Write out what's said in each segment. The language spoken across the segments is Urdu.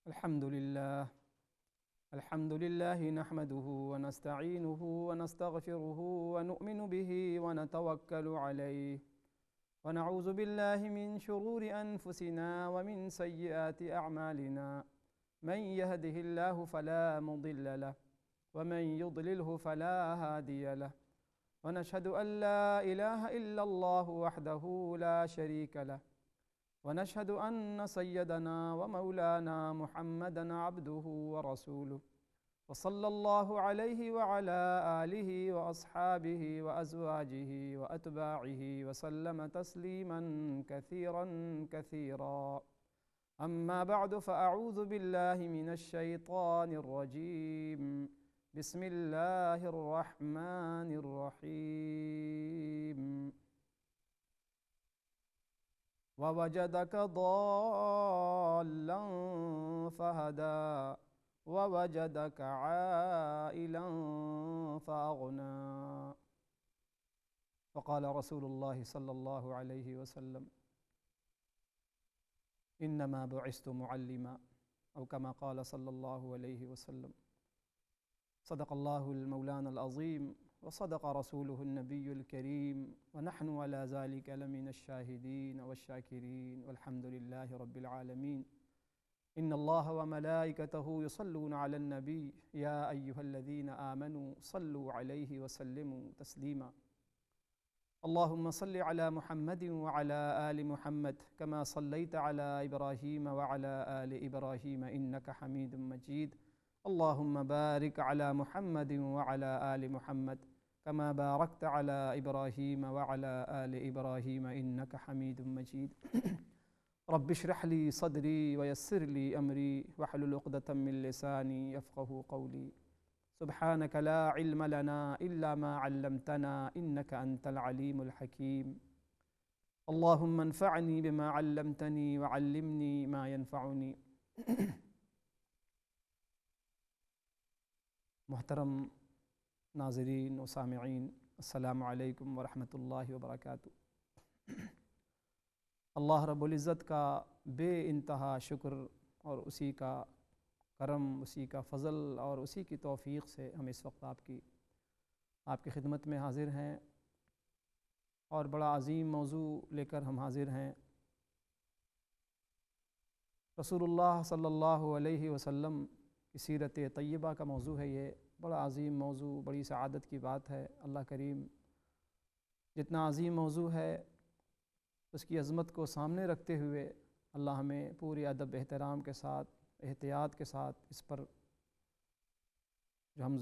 الحمد لله نحمده ونستعينه ونستغفره ونؤمن به ونتوكل عليه ونعوذ بالله من شرور أنفسنا ومن سيئات أعمالنا من يهده الله فلا مضل له ومن يضلله فلا هادي له ونشهد أن لا إله إلا الله وحده لا شريك له ونشهد أن سيدنا ومولانا محمدًا عبده ورسوله وصلى الله عليه وعلى آله وأصحابه وأزواجه وأتباعه وسلم تسليمًا كثيرًا كثيرًا. أما بعد فأعوذ بالله من الشيطان الرجيم. بسم الله الرحمن الرحيم. ووجدك ضالا فهدى ووجدك عائلا فأغنى. وقال رسول الله صلى الله عليه وسلم: إنما بعثت معلما، أو كما قال صلى الله عليه وسلم. صدق الله المولانا العظيم وصدق رسوله النبي الكريم ونحن على ذلك لمن الشاهدين والشاكرين والحمد لله رب العالمين. إن الله وملائكته يصلون على النبي يا أيها الذين آمنوا صلوا عليه وسلموا تسليما. اللهم صل على محمد وعلى آل محمد كما صليت على إبراهيم وعلى آل إبراهيم إنك حميد مجيد. اللهم بارك على محمد وعلى آل محمد كما باركت على إبراهيم وعلى آل إبراهيم إنك حميد مجيد. رب اشرح لي صدري ويسر لي أمري واحلل عقدة من لساني يفقهوا قولي. سبحانك لا علم لنا إلا ما علمتنا إنك أنت العليم الحكيم. اللهم انفعني بما علمتني وعلمني ما ينفعني. محترم ناظرین و سامعین، السلام علیکم ورحمۃ اللہ وبرکاتہ۔ اللہ رب العزت کا بے انتہا شکر اور اسی کا کرم، اسی کا فضل اور اسی کی توفیق سے ہم اس وقت آپ کی خدمت میں حاضر ہیں، اور بڑا عظیم موضوع لے کر ہم حاضر ہیں۔ رسول اللہ صلی اللہ علیہ وسلم کی سیرت طیبہ کا موضوع ہے۔ یہ بڑا عظیم موضوع، بڑی سعادت کی بات ہے۔ اللہ کریم جتنا عظیم موضوع ہے اس کی عظمت کو سامنے رکھتے ہوئے اللہ ہمیں پوری ادب احترام کے ساتھ، احتیاط کے ساتھ اس پر جو ہم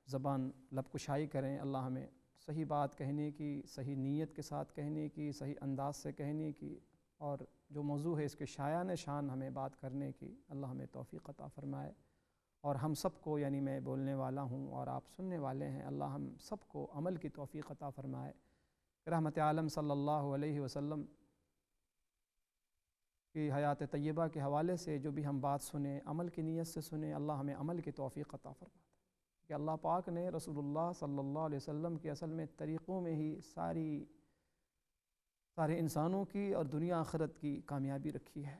زبان لب کشائی کریں، اللہ ہمیں صحیح بات کہنے کی، صحیح نیت کے ساتھ کہنے کی، صحیح انداز سے کہنے کی، اور جو موضوع ہے اس کے شایان شان ہمیں بات کرنے کی اللہ ہمیں توفیق عطا فرمائے۔ اور ہم سب کو، یعنی میں بولنے والا ہوں اور آپ سننے والے ہیں، اللہ ہم سب کو عمل کی توفیق عطا فرمائے۔ رحمت عالم صلی اللہ علیہ وسلم کی حیات طیبہ کے حوالے سے جو بھی ہم بات سنیں، عمل کی نیت سے سنیں، اللہ ہمیں عمل کی توفیق عطا فرمائے کہ اللہ پاک نے رسول اللہ صلی اللہ علیہ وسلم کے اصل میں طریقوں میں ہی سارے انسانوں کی اور دنیا آخرت کی کامیابی رکھی ہے۔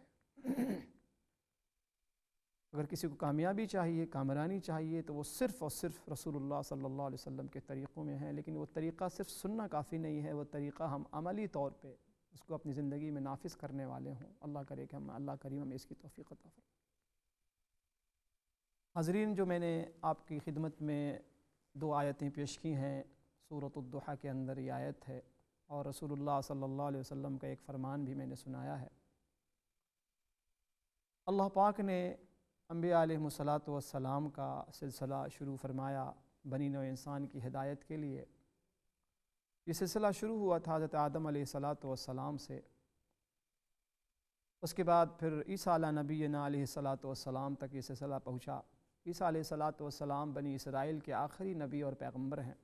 اگر کسی کو کامیابی چاہیے، کامرانی چاہیے، تو وہ صرف اور صرف رسول اللہ صلی اللہ علیہ وسلم کے طریقوں میں ہے۔ لیکن وہ طریقہ صرف سننا کافی نہیں ہے، وہ طریقہ ہم عملی طور پہ اس کو اپنی زندگی میں نافذ کرنے والے ہوں۔ اللہ کرے کہ اللہ کریم ہمیں اس کی توفیق عطا فرمائے۔ حاضرین، جو میں نے آپ کی خدمت میں 2 آیتیں پیش کی ہیں، سورۃ الضحیٰ کے اندر یہ آیت ہے، اور رسول اللہ صلی اللہ علیہ وسلم کا ایک فرمان بھی میں نے سنایا ہے۔ اللہ پاک نے انبیاء علیہ السلام کا سلسلہ شروع فرمایا بنی نوع انسان کی ہدایت کے لیے۔ یہ سلسلہ شروع ہوا تھا حضرت آدم علیہ السلام سے، اس کے بعد پھر عیسیٰ علیہ نبینا علیہ السلام تک یہ سلسلہ پہنچا۔ عیسیٰ علیہ السلام بنی اسرائیل کے آخری نبی اور پیغمبر ہیں۔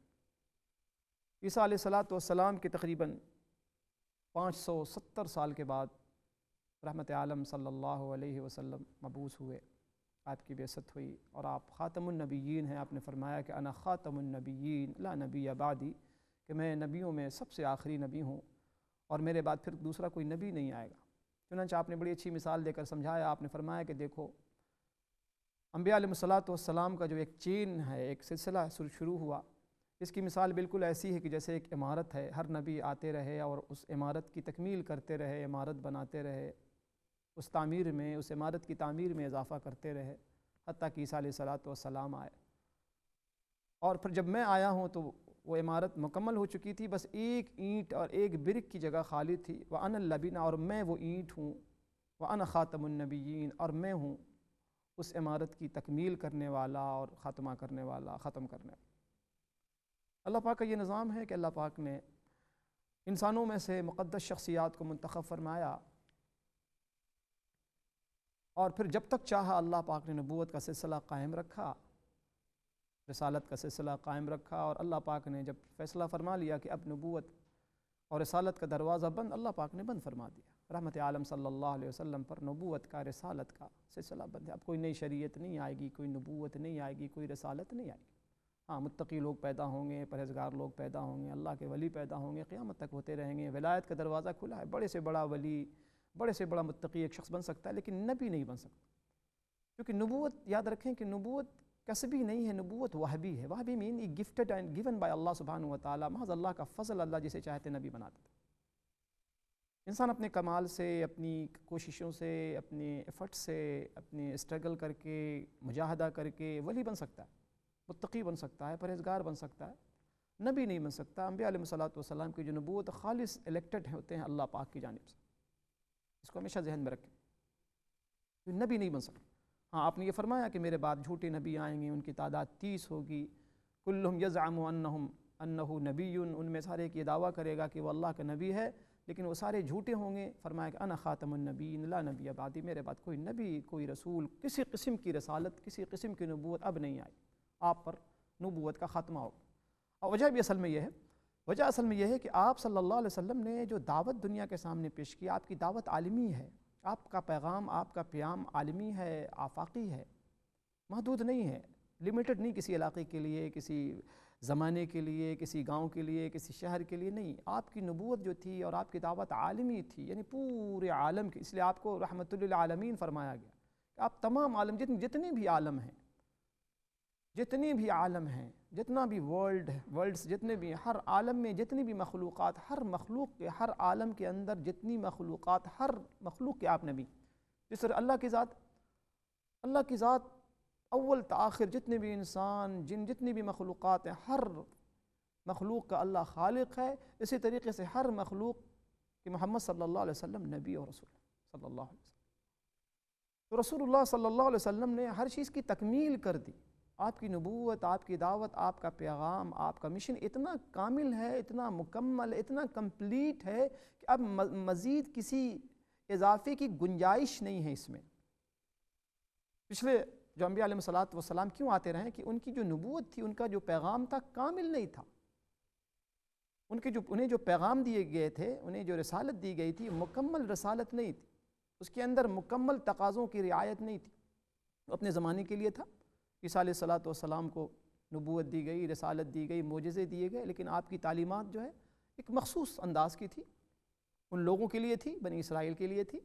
عیسیٰ علیہ السلام کے تقریباً 570 سال کے بعد رحمت عالم صلی اللہ علیہ وسلم مبعوث ہوئے، آپ کی بعثت ہوئی، اور آپ خاتم النبیین ہیں۔ آپ نے فرمایا کہ انا خاتم النبیین لا نبی بعدی، کہ میں نبیوں میں سب سے آخری نبی ہوں اور میرے بعد پھر دوسرا کوئی نبی نہیں آئے گا۔ چنانچہ آپ نے بڑی اچھی مثال دے کر سمجھایا۔ آپ نے فرمایا کہ دیکھو، انبیاء علیہ الصلوۃ والسلام کا جو ایک چین ہے، ایک سلسلہ شروع ہوا، اس کی مثال بالکل ایسی ہے کہ جیسے ایک عمارت ہے، ہر نبی آتے رہے اور اس عمارت کی تکمیل کرتے رہے، عمارت بناتے رہے، اس تعمیر میں، اس عمارت کی تعمیر میں اضافہ کرتے رہے، حتیٰ کہ عیسیٰ علیہ الصلوۃ والسلام آئے۔ اور پھر جب میں آیا ہوں تو وہ عمارت مکمل ہو چکی تھی، بس ایک اینٹ اور ایک برک کی جگہ خالی تھی۔ وَأَنَا اللَّبِنَ، اور میں وہ اینٹ ہوں، وَأَنَا خَاتَمُ النَّبِيِّينَ، اور میں ہوں اس عمارت کی تکمیل کرنے والا اور خاتمہ کرنے والا، ختم کرنے والا۔ اللہ پاک کا یہ نظام ہے کہ اللہ پاک نے انسانوں میں سے مقدس شخصیات کو منتخب فرمایا، اور پھر جب تک چاہا اللہ پاک نے نبوت کا سلسلہ قائم رکھا، رسالت کا سلسلہ قائم رکھا، اور اللہ پاک نے جب فیصلہ فرما لیا کہ اب نبوت اور رسالت کا دروازہ بند، اللہ پاک نے بند فرما دیا۔ رحمت عالم صلی اللہ علیہ وسلم پر نبوت کا، رسالت کا سلسلہ بند ہے۔ اب کوئی نئی شریعت نہیں آئے گی، کوئی نبوت نہیں آئے گی، کوئی رسالت نہیں آئے گی۔ ہاں، متقی لوگ پیدا ہوں گے، پرہیزگار لوگ پیدا ہوں گے، اللہ کے ولی پیدا ہوں گے، قیامت تک ہوتے رہیں گے۔ ولایت کا دروازہ کھلا ہے، بڑے سے بڑا ولی، بڑے سے بڑا متقی ایک شخص بن سکتا ہے، لیکن نبی نہیں بن سکتا، کیونکہ نبوت، یاد رکھیں کہ نبوت کسبی نہیں ہے، نبوت وہبی ہے۔ وہبی مین گفٹڈ اینڈ گیون بائی اللہ سبحانہ و تعالیٰ، محض اللہ کا فضل، اللہ جسے چاہتے نبی بنا دیتا۔ انسان اپنے کمال سے، اپنی کوششوں سے، اپنے ایفرٹ سے، اپنے اسٹرگل کر کے، مجاہدہ کر کے ولی بن سکتا ہے، متقی بن سکتا ہے، پرہیزگار بن سکتا ہے، نبی نہیں بن سکتا۔ انبیاء علیہ الصلوۃ والسلام کی جو نبوت خالص الیکٹڈ ہوتے ہیں اللہ پاک کی جانب سے، اس کو ہمیشہ ذہن میں رکھیں، نبی نہیں بن سکتا۔ ہاں، آپ نے یہ فرمایا کہ میرے بعد جھوٹے نبی آئیں گے، ان کی تعداد 30 ہوگی، کلہم یزعم انہ نبی، ان میں سارے ایک یہ دعویٰ کرے گا کہ وہ اللہ کا نبی ہے، لیکن وہ سارے جھوٹے ہوں گے۔ فرمایا کہ انا خاتم النبیین لا نبی بعدی، میرے بعد کوئی نبی، کوئی رسول، کسی قسم کی رسالت، کسی قسم کی نبوت اب نہیں آئی، آپ پر نبوت کا خاتمہ ہوگا۔ اور وجہ بھی اصل میں یہ ہے، وجہ اصل میں یہ ہے کہ آپ صلی اللہ علیہ وسلم نے جو دعوت دنیا کے سامنے پیش کی، آپ کی دعوت عالمی ہے، آپ کا پیغام، آپ کا پیام عالمی ہے، آفاقی ہے، محدود نہیں ہے، لمیٹڈ نہیں کسی علاقے کے لیے، کسی زمانے کے لیے، کسی گاؤں کے لیے، کسی شہر کے لیے نہیں۔ آپ کی نبوت جو تھی اور آپ کی دعوت عالمی تھی، یعنی پورے عالم کی، اس لیے آپ کو رحمت للعالمین فرمایا گیا کہ آپ تمام عالم، جتنے بھی عالم ہیں، جتنے بھی عالم ہیں، جتنا بھی ورلڈز جتنے بھی ہیں، ہر عالم میں جتنی بھی مخلوقات، ہر مخلوق کے، ہر عالم کے اندر جتنی مخلوقات، ہر مخلوق کے آپ نبی، جس طرح اللہ کی ذات اول تا آخر، جتنے بھی انسان، جتنی بھی مخلوقات ہیں، ہر مخلوق کا اللہ خالق ہے، اسی طریقے سے ہر مخلوق کہ محمد صلی اللہ علیہ وسلم نبی اور رسول صلی اللہ علیہ وسلم۔ تو رسول اللہ صلی اللہ علیہ وسلم نے ہر چیز کی تکمیل کر دی۔ آپ کی نبوت، آپ کی دعوت، آپ کا پیغام، آپ کا مشن اتنا کامل ہے، اتنا مکمل، اتنا کمپلیٹ ہے کہ اب مزید کسی اضافے کی گنجائش نہیں ہے اس میں۔ پچھلے جو انبیاء علیہ الصلوۃ والسلام کیوں آتے رہے کہ ان کی جو نبوت تھی، ان کا جو پیغام تھا، کامل نہیں تھا۔ انہیں جو پیغام دیے گئے تھے، انہیں جو رسالت دی گئی تھی، مکمل رسالت نہیں تھی، اس کے اندر مکمل تقاضوں کی رعایت نہیں تھی۔ اپنے زمانے کے لیے تھا، عیسیٰ علیہ الصلوۃ والسلام کو نبوت دی گئی، رسالت دی گئی، معجزے دیے گئے، لیکن آپ کی تعلیمات جو ہے ایک مخصوص انداز کی تھی، ان لوگوں کے لیے تھی، بنی اسرائیل کے لیے تھی،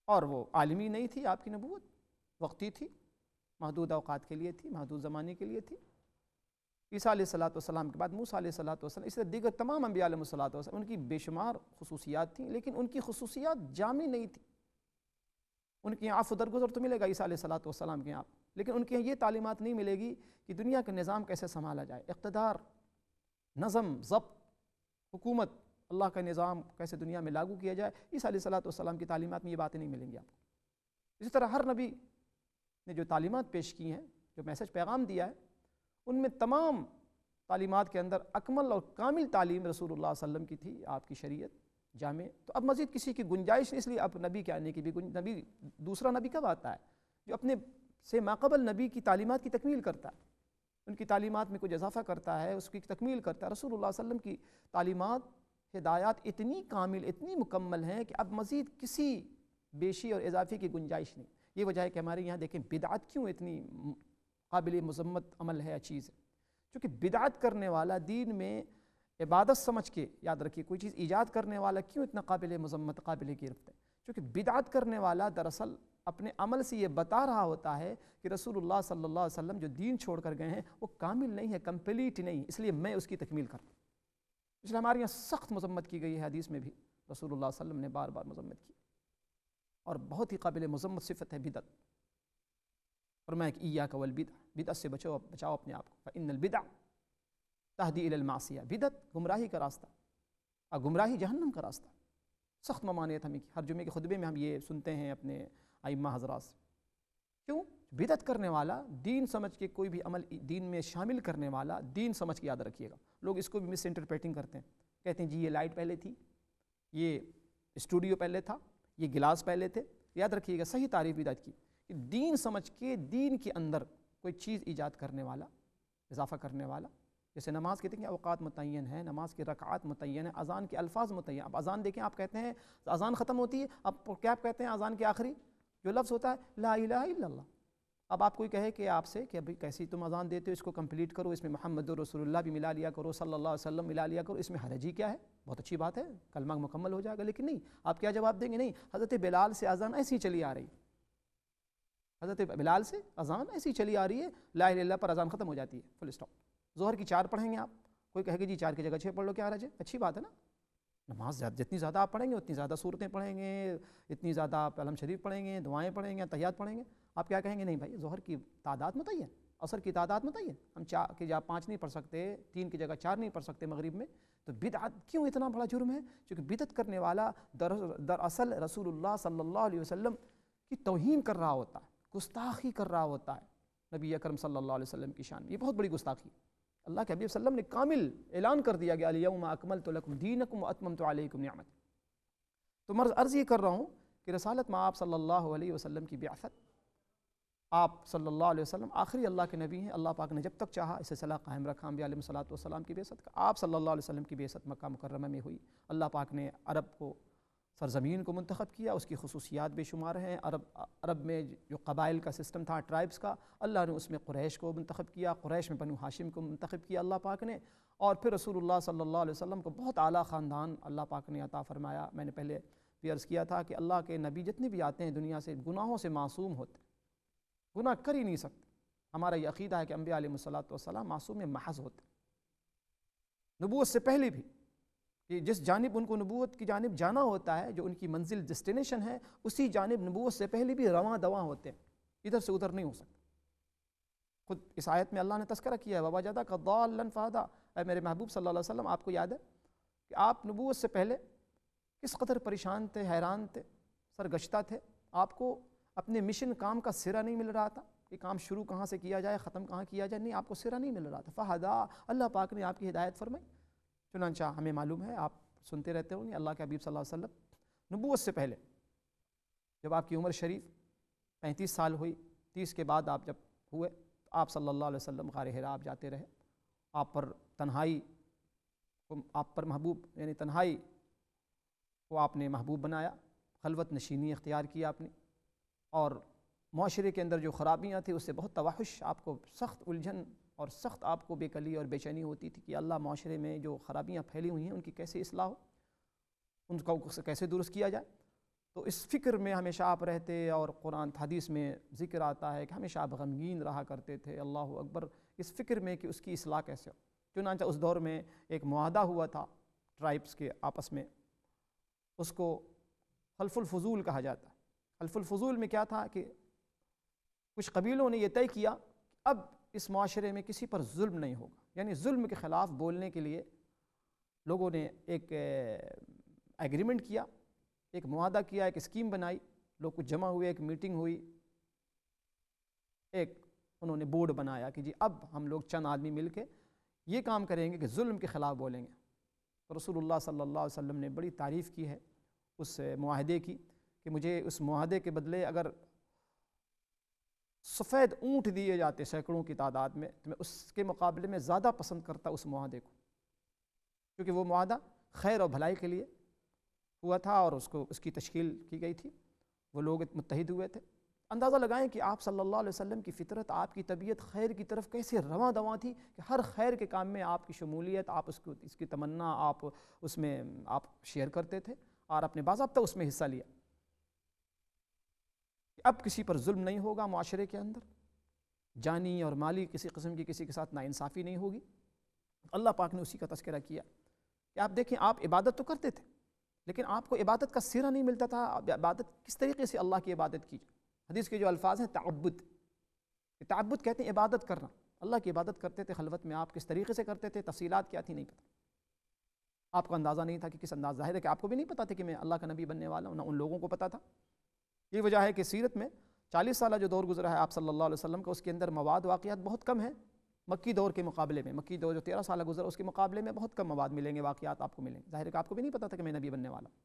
اور وہ عالمی نہیں تھی۔ آپ کی نبوت وقتی تھی، محدود اوقات کے لیے تھی، محدود زمانے کے لیے تھی۔ عیسیٰ علیہ الصلوۃ والسلام کے بعد موسیٰ علیہ الصلوۃ والسلام، اس طرح دیگر تمام انبیاء علیہ الصلوۃ والسلام، ان کی بے شمار خصوصیات تھیں، لیکن ان کی خصوصیات جامع نہیں تھیں۔ ان کے یہاں عفو درگزر تو ملے گا عیسیٰ علیہ الصلوۃ والسلام کے یہاں، لیکن ان کے یہاں یہ تعلیمات نہیں ملے گی کہ دنیا کا نظام کیسے سنبھالا جائے، اقتدار، نظم، ضبط، حکومت، اللہ کا نظام کیسے دنیا میں لاگو کیا جائے۔ عیسیٰ علیہ الصلوۃ والسلام کی تعلیمات میں یہ باتیں نہیں ملیں گی آپ کو۔ اسی طرح ہر نبی نے جو تعلیمات پیش کی ہیں، جو میسج پیغام دیا ہے، ان میں تمام تعلیمات کے اندر اکمل اور کامل تعلیم رسول اللہ صلی اللہ علیہ وسلم کی تھی، آپ کی شریعت جامع۔ تو اب مزید کسی کی گنجائش نہیں، اس لیے اب نبی کے آنے کی بھی نبی، دوسرا نبی کب آتا ہے؟ جو اپنے سے ماقبل نبی کی تعلیمات کی تکمیل کرتا ہے، ان کی تعلیمات میں کچھ اضافہ کرتا ہے، اس کی تکمیل کرتا ہے۔ رسول اللہ صلی اللہ علیہ وسلم کی تعلیمات، ہدایات اتنی کامل، اتنی مکمل ہیں کہ اب مزید کسی بیشی اور اضافے کی گنجائش نہیں۔ یہ وجہ ہے کہ ہمارے یہاں دیکھیں بدعت کیوں اتنی قابل مذمت عمل ہے، چیز ہے، کیونکہ بدعت کرنے والا دین میں عبادت سمجھ کے، یاد رکھیے، کوئی چیز ایجاد کرنے والا کیوں اتنا قابل مذمت، قابل گرفت ہے؟ کیونکہ بدعت کرنے والا دراصل اپنے عمل سے یہ بتا رہا ہوتا ہے کہ رسول اللہ صلی اللہ علیہ وسلم جو دین چھوڑ کر گئے ہیں وہ کامل نہیں ہے، کمپلیٹ نہیں، اس لیے میں اس کی تکمیل کروں۔ اس لیے ہمارے یہاں سخت مذمت کی گئی ہے، حدیث میں بھی رسول اللہ صلی اللہ علیہ وسلم نے بار بار مذمت کی، اور بہت ہی قابل مذمت صفت ہے بدعت۔ فرمایا کہ ایاک والبدع، بدعت سے بچاؤ اپنے آپ کو، فإن البدع تہدی الی المعصیہ، بدعت گمراہی کا راستہ، اور گمراہی جہنم کا راستہ۔ سخت ممانعت ہمیں ہر جمعے کے خطبے میں ہم یہ سنتے ہیں اپنے ائمہ حضرات سے۔ کیوں؟ بدعت کرنے والا، دین سمجھ کے کوئی بھی عمل دین میں شامل کرنے والا، دین سمجھ کے یاد رکھیے گا۔ لوگ اس کو بھی مس انٹرپریٹنگ کرتے ہیں، کہتے ہیں جی یہ لائٹ پہلے تھی، یہ اسٹوڈیو پہلے تھا، یہ گلاس پہلے تھے۔ یاد رکھیے گا صحیح تعریف بدعت کی کہ دین سمجھ کے دین کے اندر کوئی چیز ایجاد کرنے والا، اضافہ کرنے والا، جیسے نماز کہتے ہیں کہ اوقات متعین ہے، نماز کے رکعات متعین ہے، اذان کے الفاظ متعین۔ اب اذان دیکھیں، آپ کہتے ہیں اذان ختم ہوتی ہے، اب کیا آپ کہتے ہیں اذان کے آخری جو لفظ ہوتا ہے لا الہ الا اللہ۔ اب آپ کوئی کہے کہ آپ سے کہ ابھی کیسی تم اذان دیتے ہو، اس کو کمپلیٹ کرو، اس میں محمد رسول اللہ بھی ملا لیا کرو، صلی اللہ علیہ وسلم ملا لیا کرو، اس میں حرج ہی کیا ہے؟ بہت اچھی بات ہے، کلمہ مکمل ہو جائے گا۔ لیکن نہیں، آپ کیا جواب دیں گے؟ نہیں، حضرت بلال سے اذان ایسی چلی آ رہی، حضرت بلال سے اذان ایسی چلی آ رہی ہے، لا الہ الا اللہ پر اذان ختم ہو جاتی ہے، فل اسٹاپ۔ ظہر کی 4 پڑھیں گے آپ، کوئی کہے گا جی 4 کی جگہ 6 پڑھ لو، کیا حرج ہے؟ اچھی بات ہے نا، نماز جتنی زیادہ آپ پڑھیں گے اتنی زیادہ صورتیں پڑھیں گے، اتنی زیادہ آپ کلام شریف پڑھیں گے، دعائیں پڑھیں گے، تحیات پڑھیں گے۔ آپ کیا کہیں گے؟ نہیں بھائی، ظہر کی تعداد متعین، عصر کی تعداد متعین، ہم 4 کی جگہ 5 نہیں پڑھ سکتے، 3 کی جگہ 4 نہیں پڑھ سکتے مغرب میں۔ تو بدعت کیوں اتنا بڑا جرم ہے؟ کیونکہ بدعت کرنے والا دراصل رسول اللہ صلی اللہ علیہ وسلم کی توہین کر رہا ہوتا ہے، گستاخی کر رہا ہوتا ہے نبی اکرم صلی اللہ علیہ وسلم کی شان۔ یہ بہت بڑی گستاخی ہے۔ اللہ کے حبیب صلی اللہ علیہ وسلم نے کامل اعلان کر دیا کہ الیوم اکملت لکم دینکم واتممت علیکم نعمتی۔ تو میں عرض یہ کر رہا ہوں کہ رسالت میں آپ صلی اللہ علیہ وسلم کی بعثت، آپ صلی اللہ علیہ وسلم آخری اللہ کے نبی ہیں۔ اللہ پاک نے جب تک چاہا اس سلسلہ قائم رکھا، انبیاء علیہ الصلوۃ والسلام کی بعثت کا۔ آپ صلی اللہ علیہ وسلم کی بعثت مکہ مکرمہ میں ہوئی۔ اللہ پاک نے عرب کو، سرزمین کو منتخب کیا، اس کی خصوصیات بے شمار ہیں۔ عرب میں جو قبائل کا سسٹم تھا، ٹرائبس کا، اللہ نے اس میں قریش کو منتخب کیا، قریش میں بنو ہاشم کو منتخب کیا اللہ پاک نے، اور پھر رسول اللہ صلی اللہ علیہ وسلم کو بہت اعلیٰ خاندان اللہ پاک نے عطا فرمایا۔ میں نے پہلے بھی عرض کیا تھا کہ اللہ کے نبی جتنے بھی آتے ہیں دنیا سے گناہوں سے معصوم ہوتے، گناہ کر ہی نہیں سکتے۔ ہمارا یہ عقیدہ ہے کہ انبیاء علیہ الصلوۃ والسلام معصوم محض ہوتے، نبوت سے پہلے بھی، کہ جس جانب ان کو نبوت کی جانب جانا ہوتا ہے، جو ان کی منزل ڈسٹینیشن ہے، اسی جانب نبوت سے پہلے بھی رواں دواں ہوتے ہیں، ادھر سے ادھر نہیں ہو سکتے۔ خود اس آیت میں اللہ نے تذکرہ کیا ہے وَوَجَدَكَ ضَالًّا فَهَدَىٰ۔ اے میرے محبوب صلی اللہ علیہ وسلم، آپ کو یاد ہے کہ آپ نبوت سے پہلے کس قدر پریشان تھے، حیران تھے، سرگشتہ تھے۔ آپ کو اپنے مشن کام کا سرا نہیں مل رہا تھا کہ کام شروع کہاں سے کیا جائے، ختم کہاں کیا جائے، نہیں، آپ کو سرا نہیں مل رہا تھا۔ فَهَدَىٰ، اللہ پاک نے آپ کی ہدایت فرمائی۔ چنانچہ ہمیں معلوم ہے، آپ سنتے رہتے ہوں گے، اللہ کے حبیب صلی اللہ علیہ وسلم نبوت سے پہلے جب آپ کی عمر شریف 35 سال ہوئی، 30 کے بعد آپ جب ہوئے، آپ صلی اللہ علیہ وسلم غار حرا آپ جاتے رہے۔ آپ پر تنہائی کو، آپ پر محبوب یعنی تنہائی کو آپ نے محبوب بنایا، خلوت نشینی اختیار کی آپ نے، اور معاشرے کے اندر جو خرابیاں تھیں اس سے بہت توحش، آپ کو سخت الجھن اور سخت آپ کو بے کلی اور بے چینی ہوتی تھی کہ اللہ معاشرے میں جو خرابیاں پھیلی ہوئی ہیں ان کی کیسے اصلاح ہو، ان کو کیسے درست کیا جائے۔ تو اس فکر میں ہمیشہ آپ رہتے، اور قرآن حدیث میں ذکر آتا ہے کہ ہمیشہ آپ غمگین رہا کرتے تھے، اللہ اکبر، اس فکر میں کہ اس کی اصلاح کیسے ہو۔ چنانچہ اس دور میں ایک معاہدہ ہوا تھا ٹرائبس کے آپس میں، اس کو حلف الفضول کہا جاتا ہے۔ حلف الفضول میں کیا تھا کہ کچھ قبیلوں نے یہ طے کیا اب اس معاشرے میں کسی پر ظلم نہیں ہوگا، یعنی ظلم کے خلاف بولنے کے لیے لوگوں نے ایک ایگریمنٹ کیا، ایک معاہدہ کیا، ایک اسکیم بنائی، لوگ کچھ جمع ہوئے، ایک میٹنگ ہوئی، ایک انہوں نے بورڈ بنایا کہ جی اب ہم لوگ چند آدمی مل کے یہ کام کریں گے کہ ظلم کے خلاف بولیں گے۔ تو رسول اللہ صلی اللہ علیہ وسلم نے بڑی تعریف کی ہے اس معاہدے کی کہ مجھے اس معاہدے کے بدلے اگر سفید اونٹ دیے جاتے سینکڑوں کی تعداد میں تو میں اس کے مقابلے میں زیادہ پسند کرتا اس معاہدے کو، کیونکہ وہ معاہدہ خیر اور بھلائی کے لیے ہوا تھا اور اس کی تشکیل کی گئی تھی، وہ لوگ متحد ہوئے تھے۔ اندازہ لگائیں کہ آپ صلی اللہ علیہ وسلم کی فطرت، آپ کی طبیعت خیر کی طرف کیسے رواں دواں تھی کہ ہر خیر کے کام میں آپ کی شمولیت، آپ اس کی تمنا، آپ اس میں آپ شیئر کرتے تھے اور اپنے باضابطہ اس میں حصہ لیا۔ اب کسی پر ظلم نہیں ہوگا معاشرے کے اندر، جانی اور مالی کسی قسم کی کسی کے ساتھ ناانصافی نہیں ہوگی۔ اللہ پاک نے اسی کا تذکرہ کیا کہ آپ دیکھیں، آپ عبادت تو کرتے تھے لیکن آپ کو عبادت کا سرا نہیں ملتا تھا، عبادت کس طریقے سے اللہ کی عبادت کی جائے۔ حدیث کے جو الفاظ ہیں تعبد، تعبد کہتے ہیں عبادت کرنا، اللہ کی عبادت کرتے تھے خلوت میں، آپ کس طریقے سے کرتے تھے، تفصیلات کیا تھی نہیں پتہ، آپ کو اندازہ نہیں تھا کہ کس انداز، ظاہر ہے کہ آپ کو بھی نہیں پتا تھا کہ میں اللہ کا نبی بننے والا ہوں، نہ ان لوگوں کو پتا تھا۔ یہ وجہ ہے کہ سیرت میں 40 سالہ جو دور گزرا ہے آپ صلی اللہ علیہ وسلم کا، اس کے اندر مواد واقعات بہت کم ہیں مکی دور کے مقابلے میں۔ مکی دور جو 13 سالہ گزرا اس کے مقابلے میں بہت کم مواد ملیں گے، واقعات آپ کو ملیں گے۔ ظاہر ہے کہ آپ کو بھی نہیں پتا تھا کہ میں نبی بننے والا ہوں،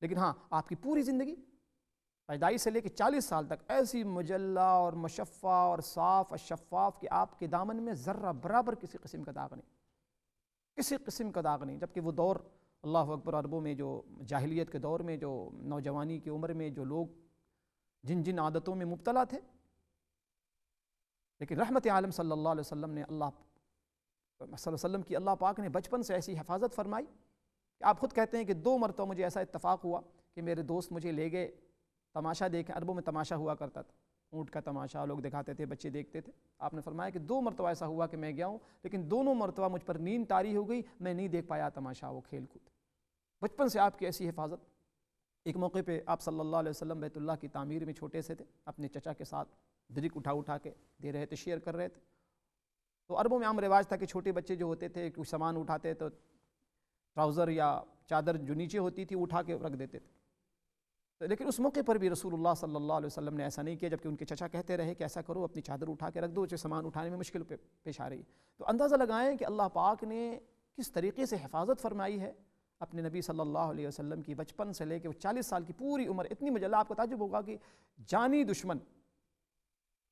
لیکن ہاں آپ کی پوری زندگی پیدائش سے لے کے 40 سال تک ایسی مجلہ اور مشفع اور صاف اور شفاف کہ آپ کے دامن میں ذرہ برابر کسی قسم کا داغ نہیں، کسی قسم کا داغ نہیں۔ جبکہ وہ دور اللہ اکبر، عربوں میں جو جاہلیت کے دور میں جو نوجوانی کی عمر میں جو لوگ جن جن عادتوں میں مبتلا تھے، لیکن رحمت عالم صلی اللہ علیہ وسلم نے، اللہ صلی اللہ علیہ وسلم کی اللہ پاک نے بچپن سے ایسی حفاظت فرمائی کہ آپ خود کہتے ہیں کہ 2 مرتبہ مجھے ایسا اتفاق ہوا کہ میرے دوست مجھے لے گئے تماشا دیکھیں۔ عربوں میں تماشا ہوا کرتا تھا، اونٹ کا تماشا لوگ دکھاتے تھے، بچے دیکھتے تھے۔ آپ نے فرمایا کہ 2 مرتبہ ایسا ہوا کہ میں گیا ہوں، لیکن دونوں مرتبہ مجھ پر نیند طاری ہو گئی، میں نہیں دیکھ پایا تماشا، وہ کھیل کود۔ بچپن سے آپ کی ایسی حفاظت۔ ایک موقع پہ آپ صلی اللہ علیہ وسلم بیت اللہ کی تعمیر میں چھوٹے سے تھے، اپنے چچا کے ساتھ درک اٹھا کے دے رہے تھے، شیئر کر رہے تھے۔ تو عربوں میں عام رواج تھا کہ چھوٹے بچے جو ہوتے تھے کچھ سامان اٹھاتے تو ٹراؤزر یا چادر جو نیچے ہوتی تھی اٹھا کے رکھ دیتے تھے، لیکن اس موقع پر بھی رسول اللہ صلی اللہ علیہ وسلم نے ایسا نہیں کیا، جبکہ ان کے چچا کہتے رہے کہ ایسا کرو، اپنی چادر اٹھا کے رکھ دو، جو سامان اٹھانے میں مشکل پیش آ رہی ہے۔ تو اندازہ لگائیں کہ اللہ پاک نے کس طریقے سے حفاظت فرمائی ہے اپنے نبی صلی اللہ علیہ وسلم کی، بچپن سے لے کے وہ 40 سال کی پوری عمر، اتنی مجلہ۔ آپ کو تعجب ہوگا کہ جانی دشمن،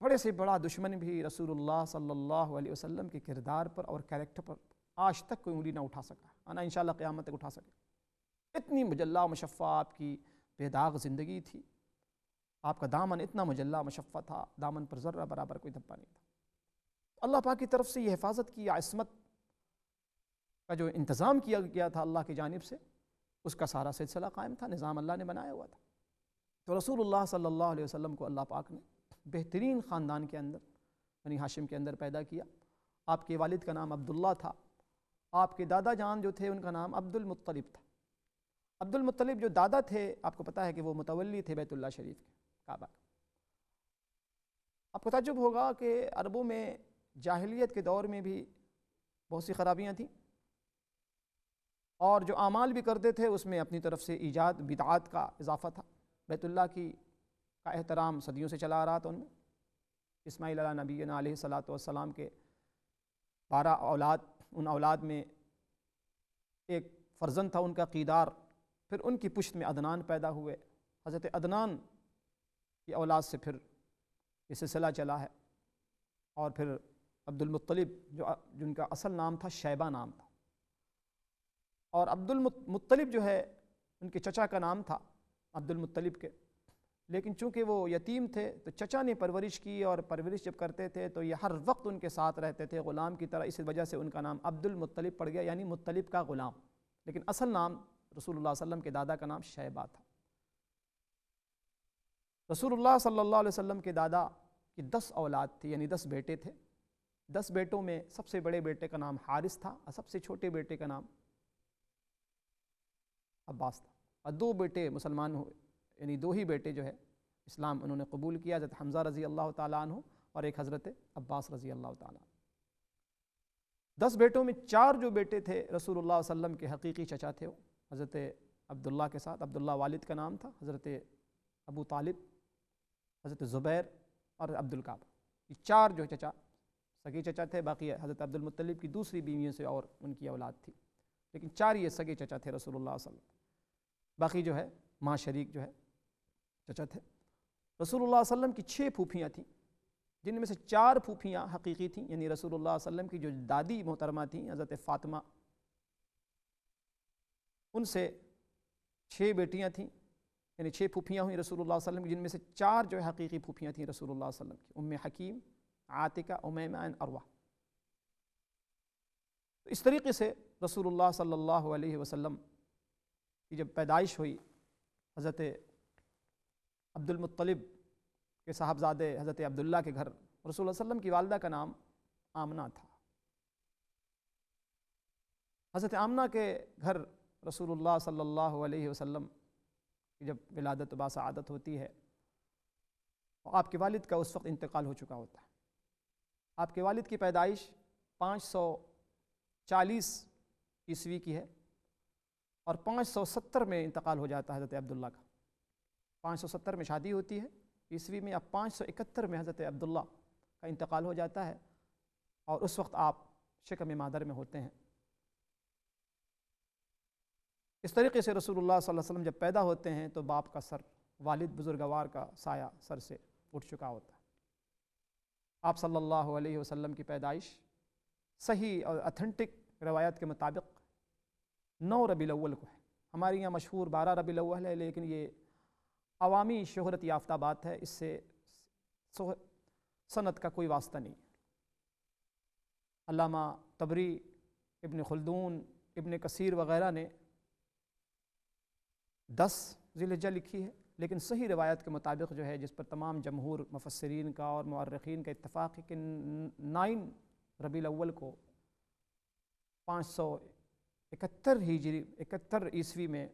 بڑے سے بڑا دشمن بھی رسول اللہ صلی اللہ علیہ وسلم کے کردار پر اور کیریکٹر پر آج تک کوئی انگلی نہ اٹھا سکا، نہ انشاءاللہ قیامت تک اٹھا سکے۔ اتنی مجلہ مشفع آپ کی بے داغ زندگی تھی، آپ کا دامن اتنا مجلہ مشفع تھا، دامن پر ذرہ برابر کوئی دھبا نہیں تھا۔ اللہ پاک کی طرف سے یہ حفاظت کی، عصمت کا جو انتظام کیا گیا تھا اللہ کی جانب سے، اس کا سارا سلسلہ قائم تھا، نظام اللہ نے بنایا ہوا تھا۔ تو رسول اللہ صلی اللہ علیہ وسلم کو اللہ پاک نے بہترین خاندان کے اندر، بنی ہاشم کے اندر پیدا کیا۔ آپ کے والد کا نام عبداللہ تھا، آپ کے دادا جان جو تھے ان کا نام عبد المطلب تھا۔ عبد المطلب جو دادا تھے، آپ کو پتہ ہے کہ وہ متولی تھے بیت اللہ شریف کے، کعبہ۔ آپ کو تعجب ہوگا کہ عربوں میں جاہلیت کے دور میں بھی بہت سی خرابیاں تھیں، اور جو اعمال بھی کرتے تھے اس میں اپنی طرف سے ایجاد بدعات کا اضافہ تھا۔ بیت اللہ کا احترام صدیوں سے چلا آ رہا تھا ان میں۔ اسماعیل علیہ نبینا علیہ الصلاۃ والسلام کے 12 اولاد، ان اولاد میں ایک فرزند تھا ان کا قیدار، پھر ان کی پشت میں عدنان پیدا ہوئے، حضرت عدنان کی اولاد سے پھر یہ سلسلہ چلا ہے، اور پھر عبد المطلب جن کا اصل نام تھا شیبہ نام تھا، اور عبد المطلب جو ہے ان کے چچا کا نام تھا عبد المطلب کے، لیکن چونکہ وہ یتیم تھے تو چچا نے پرورش کی، اور پرورش جب کرتے تھے تو یہ ہر وقت ان کے ساتھ رہتے تھے غلام کی طرح، اس وجہ سے ان کا نام عبد المطلب پڑ گیا، یعنی مطلب کا غلام، لیکن اصل نام رسول اللہ صلی اللہ علیہ وسلم کے دادا کا نام شیبہ تھا۔ رسول اللہ صلی اللہ علیہ وسلم کے دادا کی 10 اولاد تھی، یعنی 10 بیٹے تھے۔ 10 بیٹوں میں سب سے بڑے بیٹے کا نام حارث تھا، اور سب سے چھوٹے بیٹے کا نام عباس تھا، اور 2 بیٹے مسلمان ہوئے، یعنی 2 ہی بیٹے جو ہے اسلام انہوں نے قبول کیا، حضرت حمزہ رضی اللہ تعالیٰ عنہ اور ایک حضرت عباس رضی اللہ تعالیٰ عنہ۔ 10 بیٹوں میں 4 جو بیٹے تھے رسول اللہ صلی اللہ علیہ وسلم کے حقیقی چچا تھے، وہ حضرت عبداللہ کے ساتھ، عبداللہ والد کا نام تھا، حضرت ابو طالب، حضرت زبیر اور عبد الکعب، یہ 4 جو چچا سگے چچا تھے، باقی حضرت عبد المطلب کی دوسری بیویوں سے اور ان کی اولاد تھی، لیکن 4 یہ سگے چچا تھے رسول اللہ صلی اللہ علیہ وسلم، باقی جو ہے ماں شریک جو ہے چچا تھے۔ رسول اللہ صلی اللہ علیہ وسلم کی 6 پھوپھیاں تھیں، جن میں سے 4 پھوپھیاں حقیقی تھیں، یعنی رسول اللہ صلی اللہ علیہ وسلم کی جو دادی محترمہ تھیں حضرت فاطمہ، ان سے 6 بیٹیاں تھیں، یعنی 6 پھوپھیاں ہوئیں رسول اللہ صلی اللہ علیہ وسلم کی، جن میں سے 4 جو ہے حقیقی پھوپھیاں تھیں رسول اللہ صلی اللہ علیہ وسلم کی، حکیم، عاتکہ، امیمہ، عروہ۔ تو اس طریقے سے رسول اللہ صلی اللہ علیہ وسلم کی جب پیدائش ہوئی، حضرت عبد المطلب کہ صاحبزادے حضرت عبداللہ کے گھر رسول اللہ صلی اللہ علیہ وسلم کی والدہ کا نام آمنہ تھا۔ حضرت آمنہ کے گھر رسول اللہ صلی اللہ علیہ وسلم کی جب ولادت و باسعادت ہوتی ہے، آپ کے والد کا اس وقت انتقال ہو چکا ہوتا ہے۔ آپ کے والد کی پیدائش 540 عیسوی کی ہے اور 570 میں انتقال ہو جاتا ہے حضرت عبداللہ کا۔ 570 میں شادی ہوتی ہے عیسوی میں، اب 571 میں حضرت عبداللہ کا انتقال ہو جاتا ہے اور اس وقت آپ شکم مادر میں ہوتے ہیں۔ اس طریقے سے رسول اللہ صلی اللہ علیہ وسلم جب پیدا ہوتے ہیں تو باپ کا سر، والد بزرگوار کا سایہ سر سے اٹھ چکا ہوتا ہے۔ آپ صلی اللہ علیہ وسلم کی پیدائش صحیح اور اتھینٹک روایت کے مطابق 9 ربیع الاول کو ہے۔ ہمارے یہاں مشہور 12 ربیع الاول ہے، لیکن یہ عوامی شہرت یافتہ بات ہے، اس سے سنت کا کوئی واسطہ نہیں۔ علامہ طبری، ابن خلدون، ابن کثیر وغیرہ نے 10 ذی الحجہ لکھی ہے، لیکن صحیح روایت کے مطابق جو ہے، جس پر تمام جمہور مفسرین کا اور مؤرخین کا اتفاق ہے، کہ 9 ربیع الاول کو 571 عیسوی میں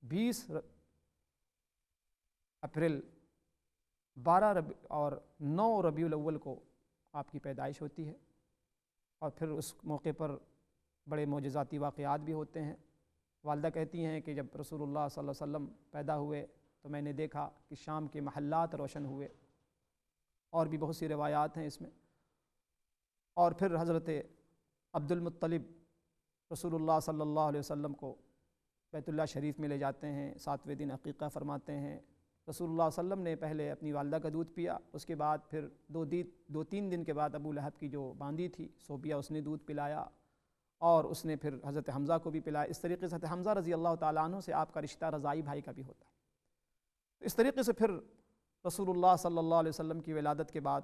20 اپریل 12 اور 9 ربیع الاول کو آپ کی پیدائش ہوتی ہے، اور پھر اس موقع پر بڑے معجزاتی واقعات بھی ہوتے ہیں۔ والدہ کہتی ہیں کہ جب رسول اللہ صلی اللہ علیہ وسلم پیدا ہوئے تو میں نے دیکھا کہ شام کے محلات روشن ہوئے، اور بھی بہت سی روایات ہیں اس میں۔ اور پھر حضرت عبد المطلب رسول اللہ صلی اللہ علیہ وسلم کو بیت اللہ شریف میں لے جاتے ہیں، 7ویں دن عقیقہ فرماتے ہیں۔ رسول اللہ صلی اللہ علیہ وسلم نے پہلے اپنی والدہ کا دودھ پیا، اس کے بعد پھر 2-3 دن کے بعد ابو لہب کی جو باندی تھی صوبیہ، اس نے دودھ پلایا، اور اس نے پھر حضرت حمزہ کو بھی پلایا۔ اس طریقے سے حضرت حمزہ رضی اللہ تعالیٰ عنہ سے آپ کا رشتہ رضائی بھائی کا بھی ہوتا ہے۔ اس طریقے سے پھر رسول اللہ صلی اللہ علیہ وسلم کی ولادت کے بعد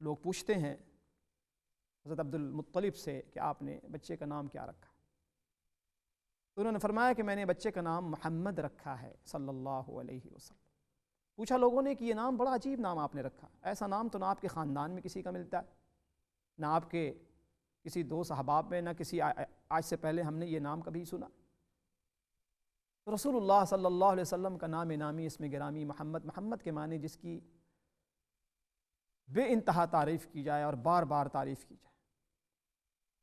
لوگ پوچھتے ہیں حضرت عبد المطلب سے کہ آپ نے بچے کا نام کیا رکھا؟ تو انہوں نے فرمایا کہ میں نے بچے کا نام محمد رکھا ہے صلی اللہ علیہ وسلم۔ پوچھا لوگوں نے کہ یہ نام بڑا عجیب نام آپ نے رکھا، ایسا نام تو نہ آپ کے خاندان میں کسی کا ملتا ہے، نہ آپ کے کسی 2 صحاباب میں، نہ کسی آج سے پہلے ہم نے یہ نام کبھی سنا۔ رسول اللہ صلی اللہ علیہ وسلم کا نام نامی، اسم گرامی محمد کے معنی جس کی بے انتہا تعریف کی جائے اور بار بار تعریف کی جائے۔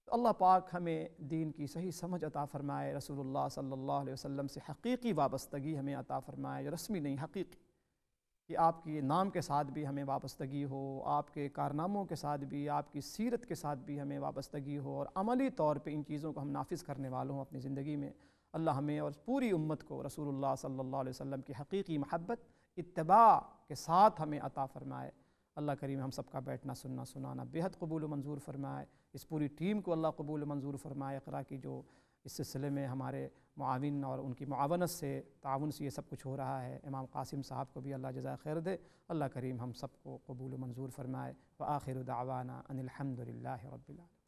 تو اللہ پاک ہمیں دین کی صحیح سمجھ عطا فرمائے، رسول اللہ صلی اللہ علیہ وسلم سے حقیقی وابستگی ہمیں عطا فرمائے، جو رسمی نہیں حقیقی، کہ آپ کے نام کے ساتھ بھی ہمیں وابستگی ہو، آپ کے کارناموں کے ساتھ بھی، آپ کی سیرت کے ساتھ بھی ہمیں وابستگی ہو، اور عملی طور پہ ان چیزوں کو ہم نافذ کرنے والوں ہوں اپنی زندگی میں۔ اللہ ہمیں اور پوری امت کو رسول اللہ صلی اللہ علیہ وسلم کی حقیقی محبت، اتباع کے ساتھ ہمیں عطا فرمائے۔ اللہ کریم ہم سب کا بیٹھنا سننا سنانا بےحد قبول و منظور فرمائے۔ اس پوری ٹیم کو اللہ قبول و منظور فرمائے۔ اقرا کی جو اس سلسلے میں ہمارے معاون اور ان کی معاونت سے، تعاون سے یہ سب کچھ ہو رہا ہے، امام قاسم صاحب کو بھی اللہ جزائے خیر دے۔ اللہ کریم ہم سب کو قبول و منظور فرمائے۔ وآخر دعوانا ان الحمد للہ رب العالمین۔